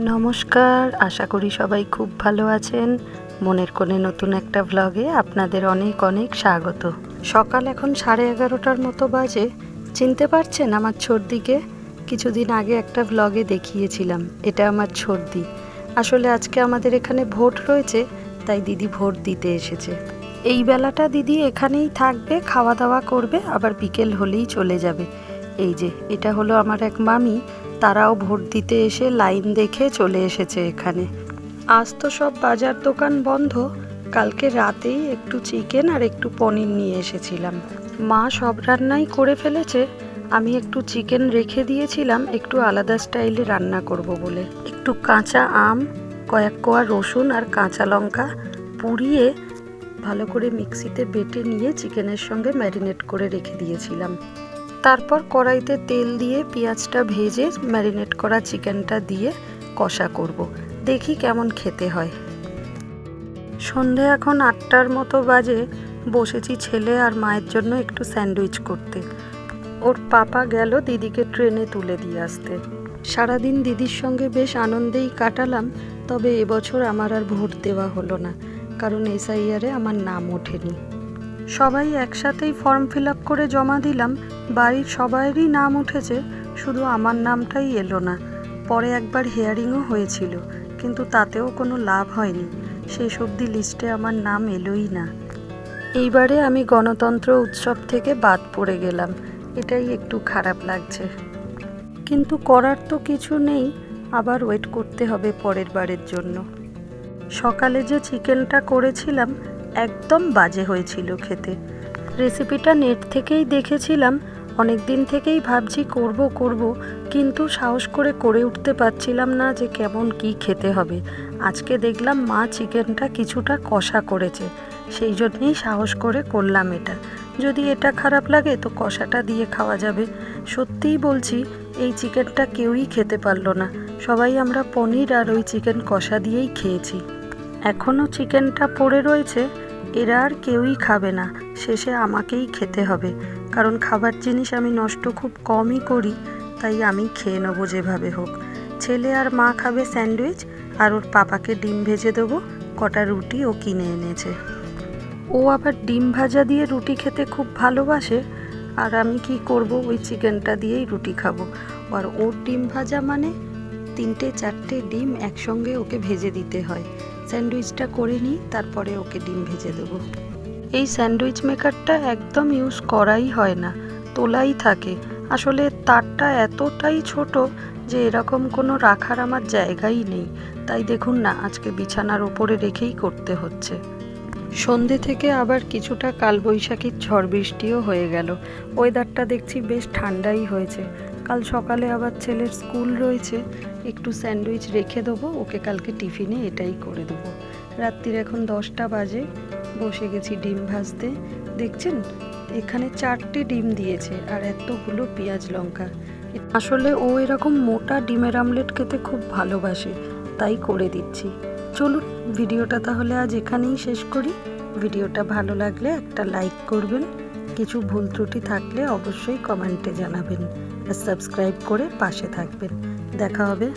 নমস্কার, আশা করি সবাই খুব ভালো আছেন। মনের কোণে নতুন একটা ভ্লগে আপনাদের অনেক অনেক স্বাগত। সকাল এখন 11:30টার মতো বাজে। চিনতে পারছেন আমার ছর্দিকে? কিছুদিন আগে একটা ভ্লগে দেখিয়েছিলাম, এটা আমার ছর্দি। আসলে আজকে আমাদের এখানে ভোট রয়েছে, তাই দিদি ভোট দিতে এসেছে। এই বেলাটা দিদি এখানেই থাকবে, খাওয়া দাওয়া করবে, আবার বিকেল হলেই চলে যাবে। এই যে এটা হলো আমার এক মামি, তারাও ভোট দিতে এসে লাইন দেখে চলে এসেছে এখানে। আজ তো সব বাজার দোকান বন্ধ, কালকে রাতেই একটু চিকেন আর একটু পনির নিয়ে এসেছিলাম। মা সব রান্নাই করে ফেলেছে, আমি একটু চিকেন রেখে দিয়েছিলাম একটু আলাদা স্টাইলে রান্না করব বলে। একটু কাঁচা আম, কয়েক কোয়া রসুন আর কাঁচা লঙ্কা পুড়িয়ে ভালো করে মিক্সিতে বেটে নিয়ে চিকেনের সঙ্গে ম্যারিনেট করে রেখে দিয়েছিলাম। তারপর কড়াইতে তেল দিয়ে পেঁয়াজটা ভেজে ম্যারিনেট করা চিকেনটা দিয়ে কষা করব, দেখি কেমন খেতে হয়। সন্ধে এখন 8টার মতো বাজে। বসেছি ছেলে আর মায়ের জন্য একটু স্যান্ডউইচ করতে। ওর পাপা গেল দিদিকে ট্রেনে তুলে দিয়ে আসতে। সারাদিন দিদির সঙ্গে বেশ আনন্দেই কাটালাম, তবে এবছর আমার আর ভোট দেওয়া হলো না, কারণ এসআইআরে আমার নাম ওঠেনি। সবাই একসাথেই ফর্ম ফিল আপ করে জমা দিলাম, বাড়ির সবাইয়েরই নাম উঠেছে, শুধু আমার নামটাই এলো না। পরে একবার হিয়ারিংও হয়েছিল, কিন্তু তাতেও কোনো লাভ হয়নি, শেষ অবধি লিস্টে আমার নাম এলোই না। এইবারে আমি গণতন্ত্র উৎসব থেকে বাদ পড়ে গেলাম, এটাই একটু খারাপ লাগছে, কিন্তু করার তো কিছু নেই, আবার ওয়েট করতে হবে পরের বারের জন্য। সকালে যে চিকেনটা করেছিলাম একদম বাজে হয়েছিল খেতে। রেসিপিটা নেট থেকেই দেখেছিলাম, অনেক দিন থেকেই ভাবছি করব, কিন্তু সাহস করে উঠতে পারছিলাম না যে কেমন কি খেতে হবে। আজকে দেখলাম মা চিকেনটা কিছুটা কষা করেছে, সেই জন্যেই সাহস করে করলাম এটা। যদি এটা খারাপ লাগে তো কষাটা দিয়ে খাওয়া যাবে। সত্যিই বলছি, এই চিকেনটা কেউই খেতে পারলো না, সবাই আমরা পনির আর ওই চিকেন কষা দিয়েই খেয়েছি। এখনও চিকেনটা পড়ে রয়েছে, এরা আর কেউই খাবে না, শেষে আমাকেই খেতে হবে, কারণ খাবার জিনিস আমি নষ্ট খুব কমই করি, তাই আমি খেয়ে নেবো যেভাবে হোক। ছেলে আর মা খাবে স্যান্ডউইচ, আর ওর পাপাকে ডিম ভেজে দেবো, কটা রুটি ও কিনে এনেছে। ও আবার ডিম ভাজা দিয়ে রুটি খেতে খুব ভালোবাসে, আর আমি কি করব, ওই চিকেনটা দিয়েই রুটি খাবো। আর ওর ডিম ভাজা মানে 3-4টে ডিম একসঙ্গে ওকে ভেজে দিতে হয়। স্যান্ডউইচটা করে নিই, তারপরে ওকে ডিম ভেজে দেবো। এই স্যান্ডউইচ মেকারটা একদম ইউজ করাই হয় না, তোলাই থাকে। আসলে তারটা এতটাই ছোট যে এরকম কোনো রাখার আমার জায়গাই নেই, তাই দেখুন না আজকে বিছানার ওপরে রেখেই করতে হচ্ছে। সন্ধে থেকে আবার কিছুটা কালবৈশাখীর ঝড় বৃষ্টিও হয়ে গেল। ওয়েদারটা দেখছি বেশ ঠান্ডাই হয়েছে। কাল সকালে আবার ছেলের স্কুল রয়েছে, একটু স্যান্ডউইচ রেখে দেবো, ওকে কালকে টিফিনে এটাই করে দেবো। রাত্রির এখন 10টা বাজে, বসে গেছি ডিম ভাজতে। দেখছেন এখানে 4টে ডিম দিয়েছে আর এতগুলো পেঁয়াজ লঙ্কা। আসলে ও এরকম মোটা ডিমের আমলেট খেতে খুব ভালোবাসে, তাই করে দিচ্ছি। চলুন ভিডিওটা তাহলে আজ এখানেই শেষ করি। ভিডিওটা ভালো লাগলে একটা লাইক করবেন, কিছু ভুল ত্রুটি থাকলে অবশ্যই কমেন্টে জানাবেন, আর সাবস্ক্রাইব করে পাশে থাকবেন। দেখা হবে